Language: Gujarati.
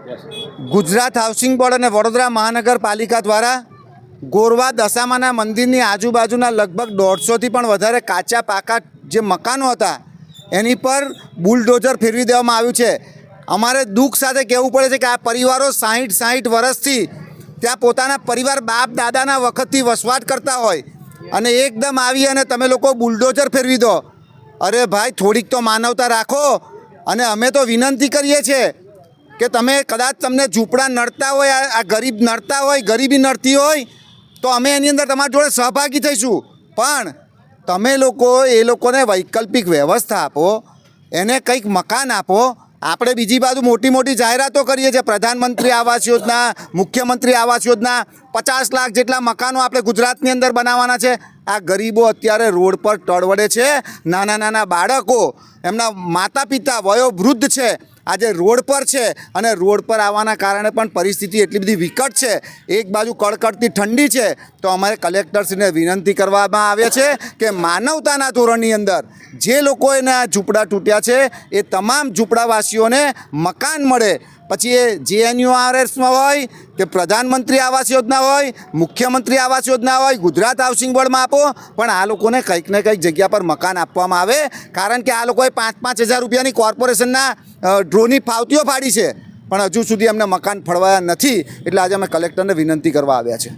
ગુજરાત હાઉસિંગ બોર્ડ અને વડોદરા મહાનગરપાલિકા દ્વારા ગોરવા દશામાના મંદિરની આજુબાજુના લગભગ 150થી પણ વધારે કાચા પાકા જે મકાનો હતા એની પર બુલડોઝર ફેરવી દેવામાં આવ્યું છે। અમારે દુઃખ સાથે કહેવું પડે છે કે આ પરિવારો 60 વર્ષથી ત્યાં પોતાના પરિવાર બાપ દાદાના વખતથી વસવાટ કરતા હોય અને એકદમ આવી અને તમે લોકો બુલડોઝર ફેરવી દો। અરે ભાઈ, થોડીક તો માનવતા રાખો। અને અમે તો વિનંતી કરીએ છીએ કે તમે કદાચ તમને ઝૂંપડા નડતા હોય, આ ગરીબ નડતા હોય, ગરીબી નડતી હોય તો અમે એની અંદર તમારી જોડે સહભાગી થઈશું, પણ તમે લોકો એ લોકોને વૈકલ્પિક વ્યવસ્થા આપો, એને કંઈક મકાન આપો। આપણે બીજી બાજુ મોટી મોટી જાહેરાતો કરીએ છીએ, પ્રધાનમંત્રી આવાસ યોજના, મુખ્યમંત્રી આવાસ યોજના, 50 લાખ જેટલા મકાનો આપણે ગુજરાતની અંદર બનાવવાના છે। આ ગરીબો અત્યારે રોડ પર ટળવડે છે, નાના નાના બાળકો, એમના માતા પિતા વયોવૃદ્ધ છે, આજે રોડ પર છે અને રોડ પર આવવાના કારણે પણ પરિસ્થિતિ એટલી બધી વિકટ છે। એક બાજુ કડકડતી ઠંડી છે, તો અમારે કલેક્ટરશ્રીને વિનંતી કરવામાં આવે છે કે માનવતાના ધોરણની અંદર જે લોકોના ઝૂંપડા તૂટ્યા છે એ તમામ ઝૂંપડાવાસીઓને મકાન મળે। પછી એ JNURSમાં હોય કે પ્રધાનમંત્રી આવાસ યોજના હોય, મુખ્યમંત્રી આવાસ યોજના હોય, ગુજરાત હાઉસિંગ બોર્ડમાં આપો, પણ આ લોકોને કંઈક ને કંઈક જગ્યા પર મકાન આપવામાં આવે। કારણ કે આ લોકોએ 5-5 હજાર રૂપિયાની કોર્પોરેશનના ડ્રોની પાવતીઓ ફાડી છે, પણ હજુ સુધી અમને મકાન ફળવાયા નથી। એટલે આજે અમે કલેક્ટરને વિનંતી કરવા આવ્યા છે।